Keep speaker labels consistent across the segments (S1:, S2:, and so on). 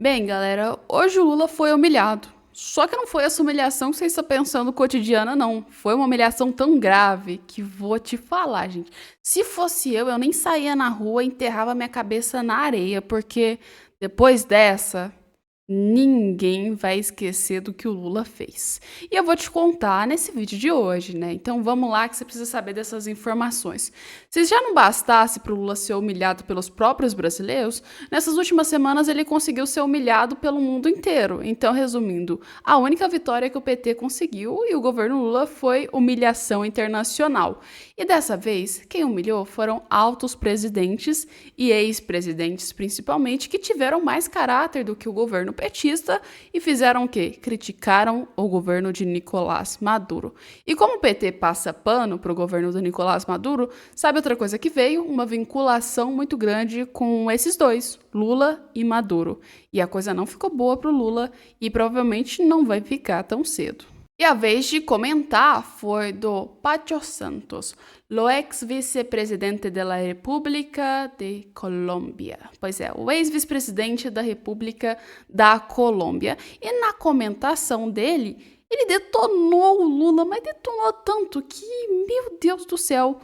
S1: Bem, galera, hoje o Lula foi humilhado. Só que não foi essa humilhação que você está pensando cotidiana, não. Foi uma humilhação tão grave que vou te falar, gente. Se fosse eu nem saía na rua e enterrava minha cabeça na areia, porque depois dessa, ninguém vai esquecer do que o Lula fez. E eu vou te contar nesse vídeo de hoje, né? Então vamos lá que você precisa saber dessas informações. Se já não bastasse para o Lula ser humilhado pelos próprios brasileiros, nessas últimas semanas ele conseguiu ser humilhado pelo mundo inteiro. Então, resumindo, a única vitória que o PT conseguiu e o governo Lula foi humilhação internacional. E dessa vez, quem humilhou foram altos presidentes e ex-presidentes, principalmente, que tiveram mais caráter do que o governo petista e fizeram o quê? Criticaram o governo de Nicolás Maduro. E como o PT passa pano para o governo do Nicolás Maduro, sabe outra coisa que veio? Uma vinculação muito grande com esses dois, Lula e Maduro. E a coisa não ficou boa para o Lula e provavelmente não vai ficar tão cedo. E a vez de comentar foi do Pacho Santos, o ex-vice-presidente da República de Colômbia. Pois é, o ex-vice-presidente da República da Colômbia. E na comentação dele, ele detonou o Lula, mas detonou tanto que, meu Deus do céu,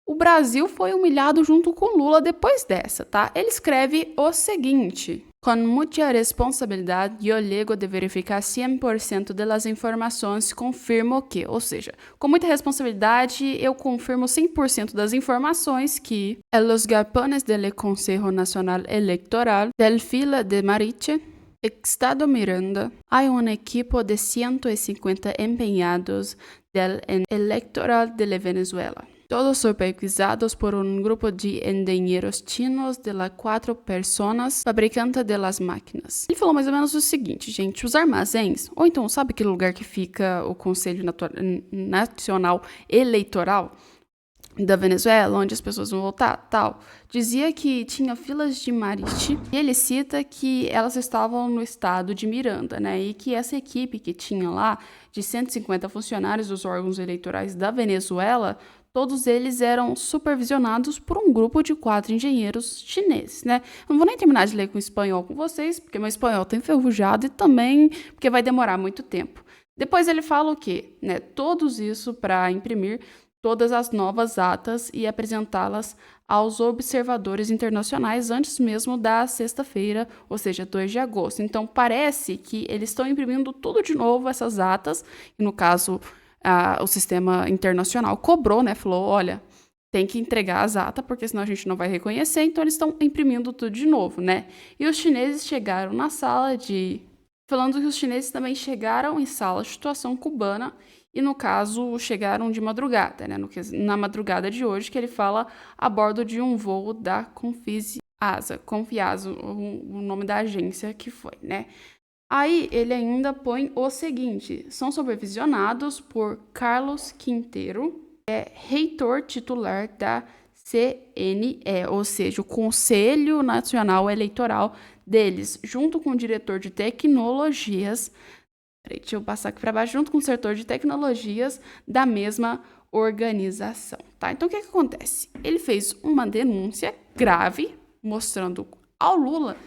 S1: o Brasil foi humilhado junto com Lula depois dessa, tá? Ele escreve o seguinte: com muita responsabilidade, eu lego de verificar 100% das informações, confirmo que, ou seja, com muita responsabilidade, eu confirmo 100% das informações que, en los galpones del Consejo Nacional Electoral del Fila de Mariche, Estado Miranda, hay un equipo de 150 empeñados del electoral de la Venezuela. Todos supervisados por um grupo de engenheiros chinos de las 4 pessoas fabricantes de las máquinas. Ele falou mais ou menos o seguinte, gente, os armazéns, ou então sabe aquele lugar que fica o Conselho Nacional Eleitoral da Venezuela, onde as pessoas vão votar, tal, dizia que tinha filas de Mariche, e ele cita que elas estavam no estado de Miranda, né, e que essa equipe que tinha lá, de 150 funcionários dos órgãos eleitorais da Venezuela, todos eles eram supervisionados por um grupo de 4 engenheiros chineses, né? Não vou nem terminar de ler com espanhol com vocês, porque meu espanhol tá enferrujado e também porque vai demorar muito tempo. Depois ele fala o quê? Né? Todos isso para imprimir todas as novas atas e apresentá-las aos observadores internacionais antes mesmo da sexta-feira, ou seja, 2 de agosto. Então, parece que eles estão imprimindo tudo de novo, essas atas, e no caso, o sistema internacional cobrou, né? Falou, olha, tem que entregar as atas, porque senão a gente não vai reconhecer, então eles estão imprimindo tudo de novo, né? E os chineses chegaram na sala de... Falando que os chineses também chegaram em sala de situação cubana, e no caso chegaram de madrugada, né? Na madrugada de hoje, que ele fala a bordo de um voo da Confiasa, o nome da agência que foi, né? Aí ele ainda põe o seguinte: são supervisionados por Carlos Quinteiro, reitor titular da CNE, ou seja, o Conselho Nacional Eleitoral deles, junto com o diretor de tecnologias. Peraí, deixa eu passar aqui para baixo, junto com o setor de tecnologias da mesma organização, tá? Então, o que acontece? Ele fez uma denúncia grave, mostrando ao Lula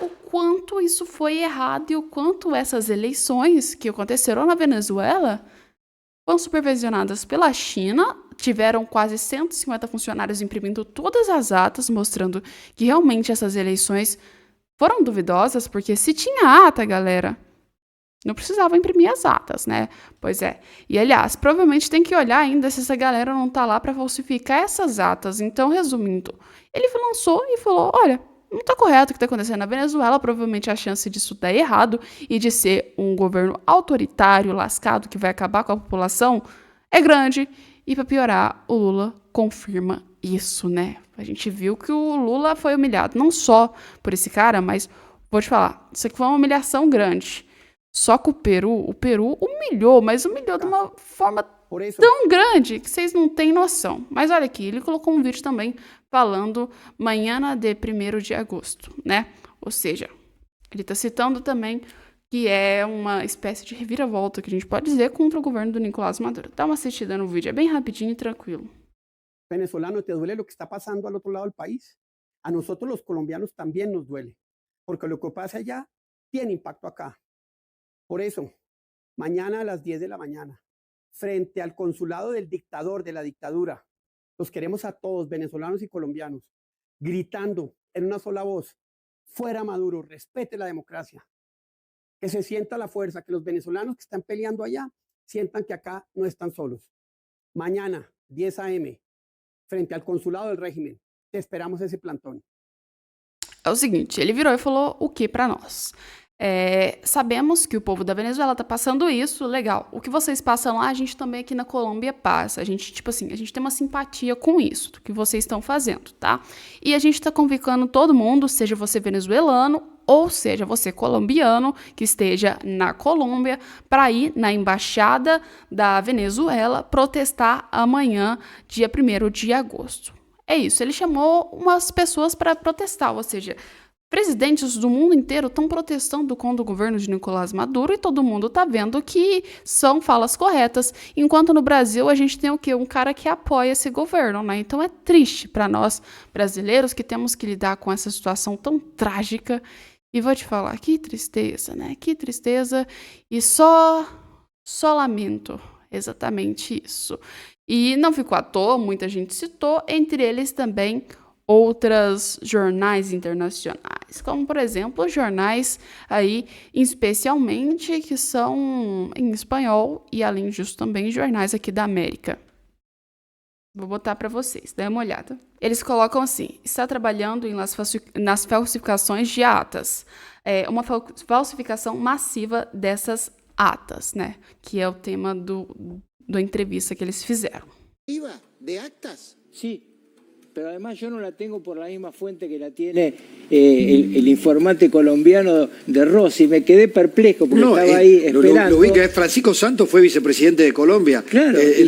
S1: o quanto isso foi errado e o quanto essas eleições que aconteceram na Venezuela foram supervisionadas pela China, tiveram quase 150 funcionários imprimindo todas as atas, mostrando que realmente essas eleições foram duvidosas, porque se tinha ata, galera, não precisava imprimir as atas, né? Pois é. E, aliás, provavelmente tem que olhar ainda se essa galera não tá lá para falsificar essas atas. Então, resumindo, ele lançou e falou, olha, não tá correto o que tá acontecendo na Venezuela, provavelmente a chance disso dar errado e de ser um governo autoritário, lascado, que vai acabar com a população, é grande. E para piorar, o Lula confirma isso, né? A gente viu que o Lula foi humilhado, não só por esse cara, mas vou te falar, isso aqui foi uma humilhação grande. Só que o Peru humilhou, mas humilhou de uma forma tão grande que vocês não têm noção. Mas olha aqui, ele colocou um vídeo também falando manhã de 1º de agosto, né? Ou seja, ele está citando também que é uma espécie de reviravolta, que a gente pode dizer, contra o governo do Nicolás Maduro. Dá uma assistida no vídeo, é bem rapidinho e tranquilo.
S2: Venezolano, te duele lo que está pasando al otro lado del país. A nosotros los colombianos también nos duele, porque lo que pasa allá tiene impacto acá. Por eso, mañana a las 10 de la mañana, frente al consulado del dictador, de la dictadura, los queremos a todos, venezolanos y colombianos, gritando en una sola voz: fuera Maduro, respete la democracia, que se sienta la fuerza, que los venezolanos que están peleando allá sientan que acá no están solos. Mañana, 10 a.m., frente al consulado del régimen, te esperamos esse plantão.
S1: É o seguinte, ele virou e falou o que pra nós? Sabemos que o povo da Venezuela tá passando isso, legal. O que vocês passam lá, a gente também aqui na Colômbia passa. A gente, tipo assim, a gente tem uma simpatia com isso, do que vocês estão fazendo, tá? E a gente tá convocando todo mundo, seja você venezuelano ou seja você colombiano, que esteja na Colômbia, para ir na embaixada da Venezuela protestar amanhã, dia 1º de agosto. É isso, ele chamou umas pessoas para protestar, ou seja, presidentes do mundo inteiro estão protestando contra o governo de Nicolás Maduro e todo mundo está vendo que são falas corretas, enquanto no Brasil a gente tem o quê? Um cara que apoia esse governo, né? Então é triste para nós brasileiros que temos que lidar com essa situação tão trágica. E vou te falar, que tristeza, né? Que tristeza e só lamento, exatamente isso. E não ficou à toa, muita gente citou, entre eles também outros jornais internacionais, como, por exemplo, jornais aí, especialmente, que são em espanhol e, além disso, também jornais aqui da América. Vou botar para vocês, dê uma olhada. Eles colocam assim: está trabalhando nas falsificações de atas. Uma falsificação massiva dessas atas, né? Que é o tema da entrevista que eles fizeram.
S3: ¿De actas?
S4: Sí, pero además yo no la tengo por la misma fuente que la tiene el informante colombiano de Rossi. Me quedé perplejo porque estaba ahí esperando.
S3: Lo ubica, Francisco Santos fue vicepresidente de Colombia.
S4: Claro, y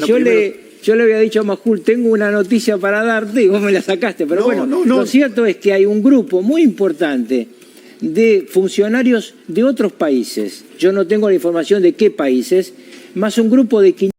S4: yo le había dicho a Majul, tengo una noticia para darte y vos me la sacaste. Pero lo cierto es que hay un grupo muy importante de funcionarios de otros países. Yo no tengo la información de qué países, más un grupo de 500.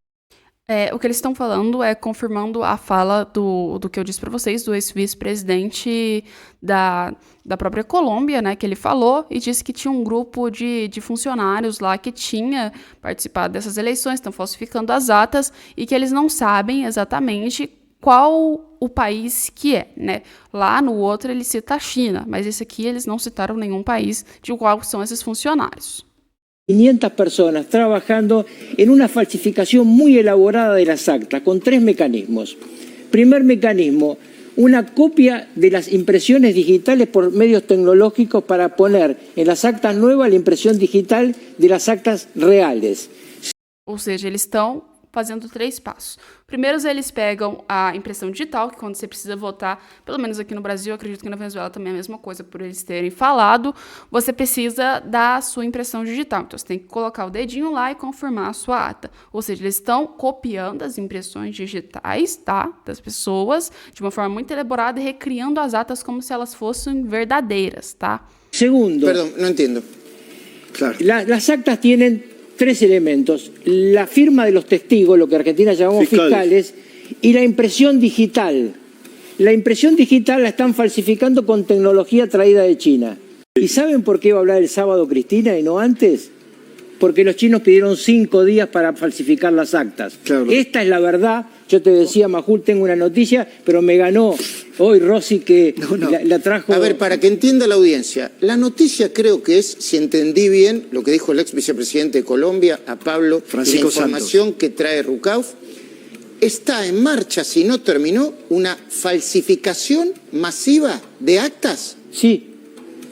S1: O que eles estão falando é confirmando a fala do que eu disse para vocês, do ex-vice-presidente da própria Colômbia, né, que ele falou e disse que tinha um grupo de funcionários lá que tinha participado dessas eleições, estão falsificando as atas e que eles não sabem exatamente qual o país que é, né? Lá no outro ele cita a China, mas esse aqui eles não citaram nenhum país de qual são esses funcionários.
S4: 500 personas trabajando en una falsificación muy elaborada de las actas, con 3 mecanismos. Primer mecanismo, una copia de las impresiones digitales por medios tecnológicos para poner en las actas nuevas la impresión digital de las actas reales.
S1: Ou seja, eles estão fazendo 3 passos. Primeiro, eles pegam a impressão digital, que quando você precisa votar, pelo menos aqui no Brasil, eu acredito que na Venezuela também é a mesma coisa, por eles terem falado, você precisa da sua impressão digital. Então, você tem que colocar o dedinho lá e confirmar a sua ata. Ou seja, eles estão copiando as impressões digitais, tá, das pessoas, de uma forma muito elaborada e recriando as atas como se elas fossem verdadeiras, tá?
S4: Segundo.
S3: Perdón, no entiendo.
S4: Claro. Las actas tienen 3 elementos: la firma de los testigos, lo que en Argentina llamamos fiscales, y la impresión digital. La impresión digital la están falsificando con tecnología traída de China. ¿Y saben por qué iba a hablar el sábado Cristina y no antes? Porque los chinos pidieron 5 días para falsificar las actas. Claro. Esta es la verdad. Yo te decía, Majul, tengo una noticia, pero me ganó hoy Rossi que la trajo.
S3: A ver, para que entienda la audiencia, la noticia creo que es, si entendí bien, lo que dijo el ex vicepresidente de Colombia, a Pablo, Francisco, y la información Santos que trae Rucauf, está en marcha, si no terminó, una falsificación masiva de actas.
S4: Sí,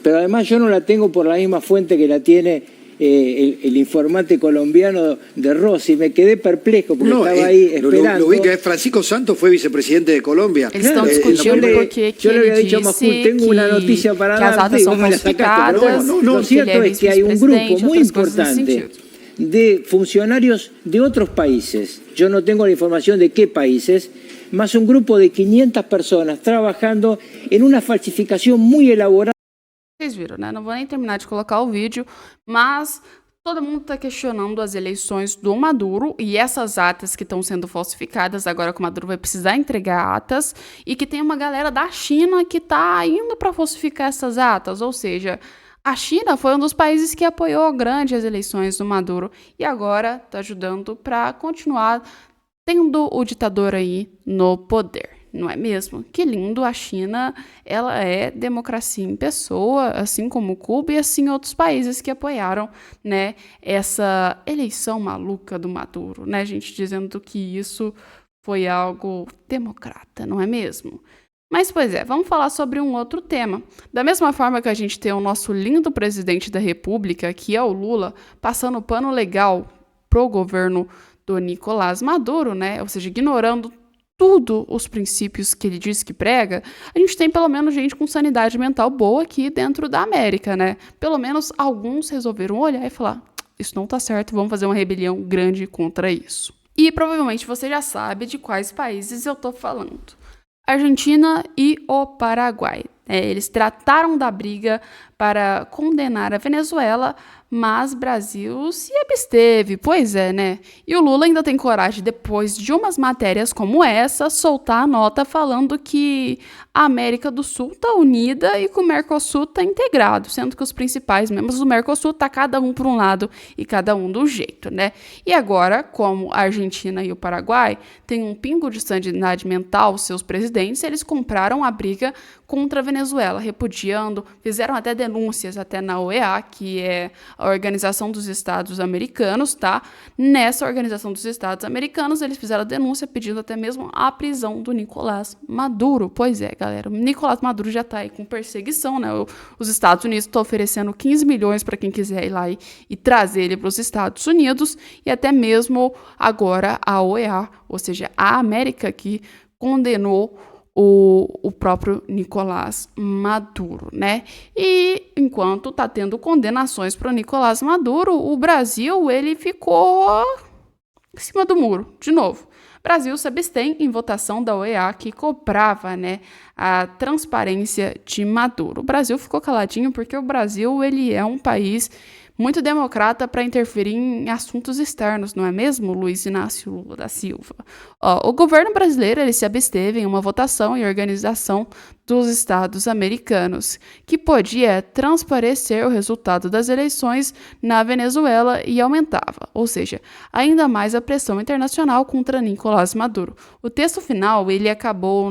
S4: pero además yo no la tengo por la misma fuente que la tiene el informante colombiano de Rossi. Me quedé perplejo porque estaba ahí esperando.
S3: Lo ubica, Francisco Santos fue vicepresidente de Colombia.
S1: Eles estão discutindo porque
S4: yo le había dicho a Majul, tengo una noticia para darte y vos me la sacaste. Pero lo cierto es que hay un grupo muy importante de funcionarios de otros países. Yo no tengo la información de qué países, más un grupo de 500 personas trabajando en una falsificación muy elaborada.
S1: Vocês viram, né? Não vou nem terminar de colocar o vídeo, mas todo mundo está questionando as eleições do Maduro e essas atas que estão sendo falsificadas agora que o Maduro vai precisar entregar atas e que tem uma galera da China que está indo para falsificar essas atas, ou seja, A China foi um dos países que apoiou grande as eleições do Maduro e agora está ajudando para continuar tendo o ditador aí no poder, não é mesmo? Que lindo, a China, ela é democracia em pessoa, assim como Cuba e assim outros países que apoiaram, né, essa eleição maluca do Maduro, né, gente, dizendo que isso foi algo democrata, não é mesmo? Mas, pois é, vamos falar sobre um outro tema. Da mesma forma que a gente tem o nosso lindo presidente da República, que é o Lula, passando pano legal pro governo do Nicolás Maduro, né? Ou seja, ignorando tudo os princípios que ele diz que prega, a gente tem pelo menos gente com sanidade mental boa aqui dentro da América, né? Pelo menos alguns resolveram olhar e falar: isso não tá certo, vamos fazer uma rebelião grande contra isso. E provavelmente você já sabe de quais países eu tô falando. Argentina e o Paraguai. Eles trataram da briga para condenar a Venezuela, mas Brasil se absteve, pois é, né? E o Lula ainda tem coragem, depois de umas matérias como essa, soltar a nota falando que a América do Sul está unida e que o Mercosul está integrado, sendo que os principais membros do Mercosul tá cada um por um lado e cada um do jeito, né? E agora, como a Argentina e o Paraguai têm um pingo de sanidade mental, seus presidentes, eles compraram a briga contra a Venezuela, repudiando, fizeram até denúncias até na OEA, que é a Organização dos Estados Americanos, tá? Nessa Organização dos Estados Americanos, eles fizeram a denúncia pedindo até mesmo a prisão do Nicolás Maduro. Pois é, galera, o Nicolás Maduro já tá aí com perseguição, né? Os Estados Unidos estão oferecendo 15 milhões para quem quiser ir lá e trazer ele para os Estados Unidos, e até mesmo agora a OEA, ou seja, a América, que condenou o próprio Nicolás Maduro, né? E enquanto tá tendo condenações para o Nicolás Maduro, o Brasil, ele ficou em cima do muro, de novo. O Brasil se abstém em votação da OEA que cobrava, né, a transparência de Maduro. O Brasil ficou caladinho porque o Brasil, ele é um país muito democrata para interferir em assuntos externos, não é mesmo, Luiz Inácio Lula da Silva? O governo brasileiro, ele se absteve em uma votação e organização dos Estados americanos, que podia transparecer o resultado das eleições na Venezuela e aumentava, ou seja, ainda mais a pressão internacional contra Nicolás Maduro. O texto final, ele acabou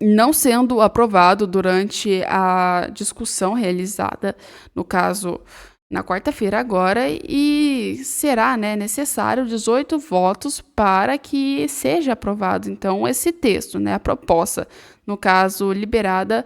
S1: não sendo aprovado durante a discussão realizada, no caso, na quarta-feira agora, e será, né, necessário 18 votos para que seja aprovado, então, esse texto, né, a proposta, no caso, liderada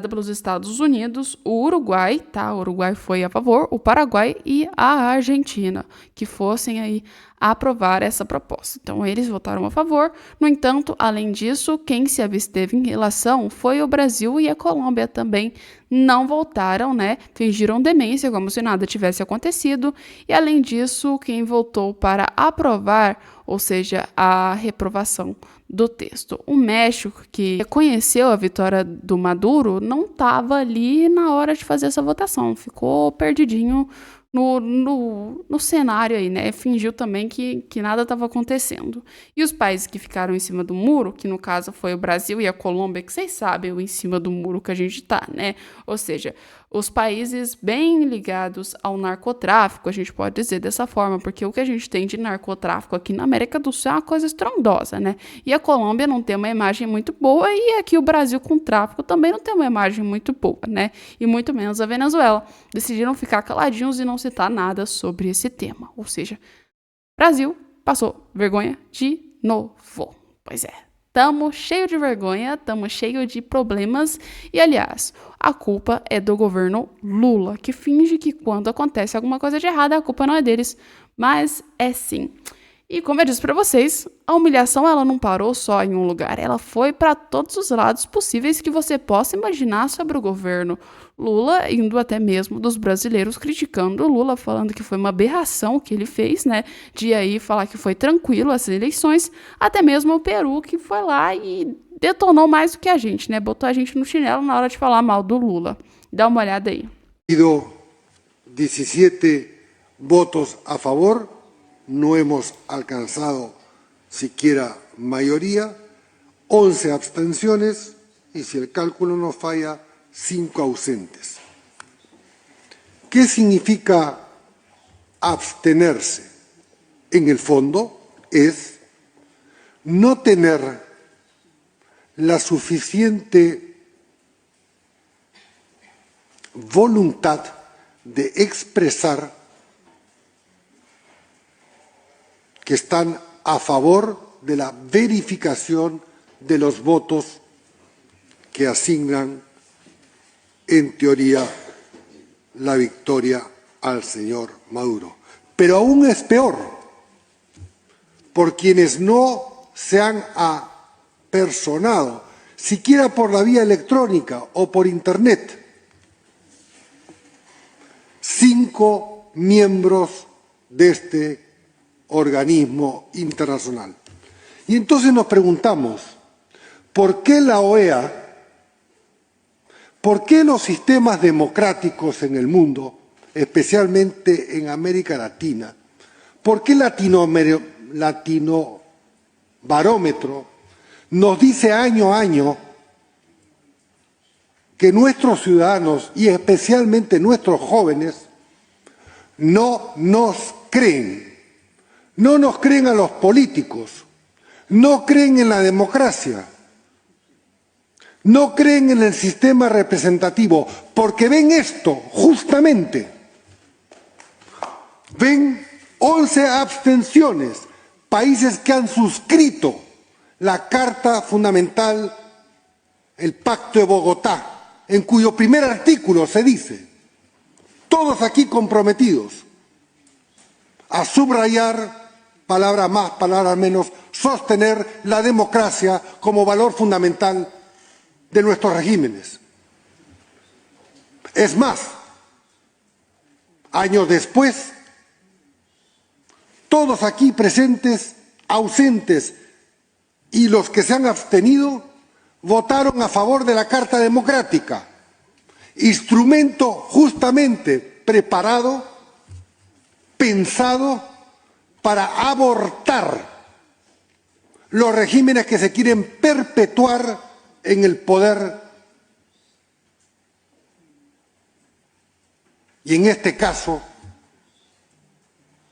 S1: pelos Estados Unidos, o Uruguai, tá? O Uruguai foi a favor, o Paraguai e a Argentina, que fossem aí aprovar essa proposta. Então, eles votaram a favor. No entanto, além disso, quem se absteve em relação foi o Brasil e a Colômbia também não votaram, né? Fingiram demência, como se nada tivesse acontecido. E, além disso, quem votou para aprovar, ou seja, a reprovação do texto. O México, que reconheceu a vitória do Maduro, não estava ali na hora de fazer essa votação, ficou perdidinho no cenário aí, né? Fingiu também que nada estava acontecendo. E os países que ficaram em cima do muro, que no caso foi o Brasil e a Colômbia, que vocês sabem o em cima do muro que a gente tá, né? Ou seja, os países bem ligados ao narcotráfico, a gente pode dizer dessa forma, porque o que a gente tem de narcotráfico aqui na América do Sul é uma coisa estrondosa, né? E a Colômbia não tem uma imagem muito boa, e aqui o Brasil com tráfico também não tem uma imagem muito boa, né? E muito menos a Venezuela. Decidiram ficar caladinhos e não citar nada sobre esse tema. Ou seja, Brasil passou vergonha de novo. Pois é. Tamo cheio de vergonha, tamo cheio de problemas e, aliás, a culpa é do governo Lula, que finge que quando acontece alguma coisa de errada, a culpa não é deles, mas é sim. E como eu disse para vocês, a humilhação ela não parou só em um lugar, ela foi para todos os lados possíveis que você possa imaginar sobre o governo Lula, indo até mesmo dos brasileiros criticando o Lula, falando que foi uma aberração o que ele fez, né, de aí falar que foi tranquilo essas eleições, até mesmo o Peru que foi lá e detonou mais do que a gente, né, botou a gente no chinelo na hora de falar mal do Lula. Dá uma olhada aí.
S5: 17 votos a favor. No hemos alcanzado siquiera mayoría, 11 abstenciones y, si el cálculo no falla, 5 ausentes. ¿Qué significa abstenerse? En el fondo es no tener la suficiente voluntad de expresar que están a favor de la verificación de los votos que asignan, en teoría, la victoria al señor Maduro. Pero aún es peor, por quienes no se han apersonado, siquiera por la vía electrónica o por Internet. 5 miembros de este organismo internacional. Y entonces nos preguntamos, ¿por qué la OEA, por qué los sistemas democráticos en el mundo, especialmente en América Latina, por qué Latinobarómetro nos dice año a año que nuestros ciudadanos y especialmente nuestros jóvenes no nos creen? No nos creen a los políticos, no creen en la democracia, no creen en el sistema representativo, porque ven esto, justamente. Ven 11 abstenciones, países que han suscrito la Carta Fundamental, el Pacto de Bogotá, en cuyo primer artículo se dice, todos aquí comprometidos a subrayar, palabra más, palabra menos, sostener la democracia como valor fundamental de nuestros regímenes. Es más, años después, todos aquí presentes, ausentes y los que se han abstenido, votaron a favor de la Carta Democrática, instrumento justamente preparado, pensado para abortar los regímenes que se quieren perpetuar en el poder y en este caso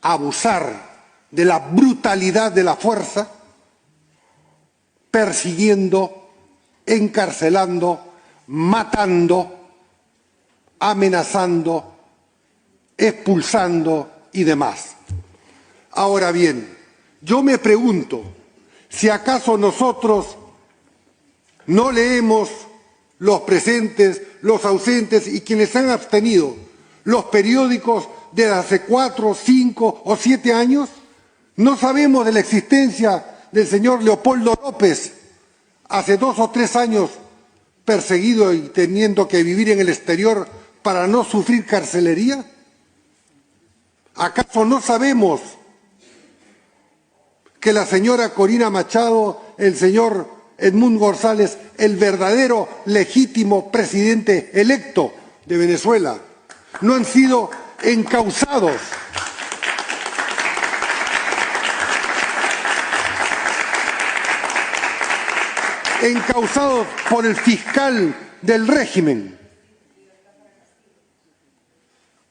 S5: abusar de la brutalidad de la fuerza, persiguiendo, encarcelando, matando, amenazando, expulsando y demás. Ahora bien, yo me pregunto si acaso nosotros no leemos, los presentes, los ausentes y quienes se han abstenido, los periódicos de hace 4, 5 o 7 años. No sabemos de la existencia del señor Leopoldo López, hace 2 o 3 años perseguido y teniendo que vivir en el exterior para no sufrir carcelería. ¿Acaso no sabemos que la señora Corina Machado, el señor Edmundo González, el verdadero legítimo presidente electo de Venezuela, no han sido encausados por el fiscal del régimen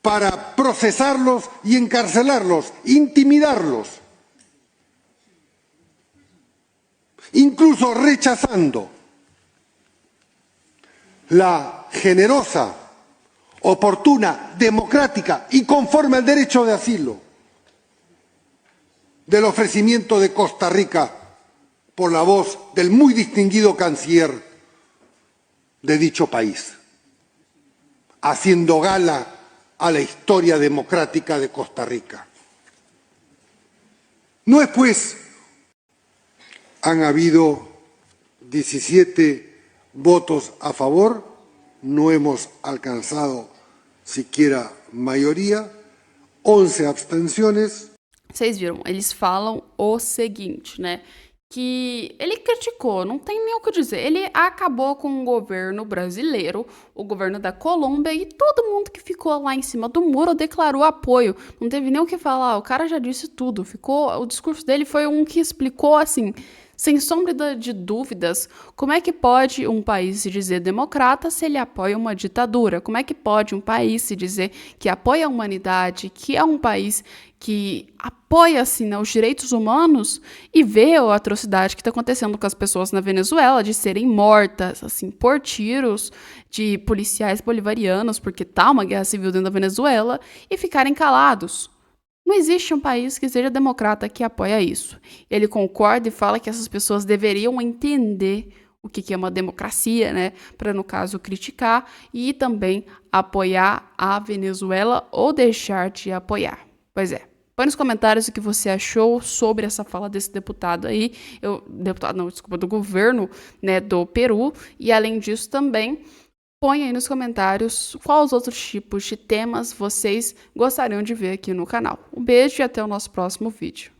S5: para procesarlos y encarcelarlos, intimidarlos, incluso rechazando la generosa, oportuna, democrática y conforme al derecho de asilo del ofrecimiento de Costa Rica por la voz del muy distinguido canciller de dicho país, haciendo gala a la historia democrática de Costa Rica. No es pues, han habido 17 votos a favor, no hemos alcanzado siquiera maioria, 11 abstenções.
S1: Vocês viram, eles falam o seguinte, né? Que ele criticou, não tem nem o que dizer. Ele acabou com o governo brasileiro, o governo da Colômbia, e todo mundo que ficou lá em cima do muro declarou apoio. Não teve nem o que falar, o cara já disse tudo. O discurso dele foi um que explicou assim, Sem sombra de dúvidas, como é que pode um país se dizer democrata se ele apoia uma ditadura? Como é que pode um país se dizer que apoia a humanidade, que é um país que apoia assim, né, os direitos humanos e vê a atrocidade que está acontecendo com as pessoas na Venezuela, de serem mortas assim, por tiros de policiais bolivarianos, porque tá uma guerra civil dentro da Venezuela, e ficarem calados? Não existe um país que seja democrata que apoia isso. Ele concorda e fala que essas pessoas deveriam entender o que é uma democracia, né? Para, no caso, criticar e também apoiar a Venezuela ou deixar de apoiar. Pois é. Põe nos comentários o que você achou sobre essa fala desse deputado aí. Do governo, né, do Peru. E, além disso, também põe aí nos comentários quais outros tipos de temas vocês gostariam de ver aqui no canal. Um beijo e até o nosso próximo vídeo.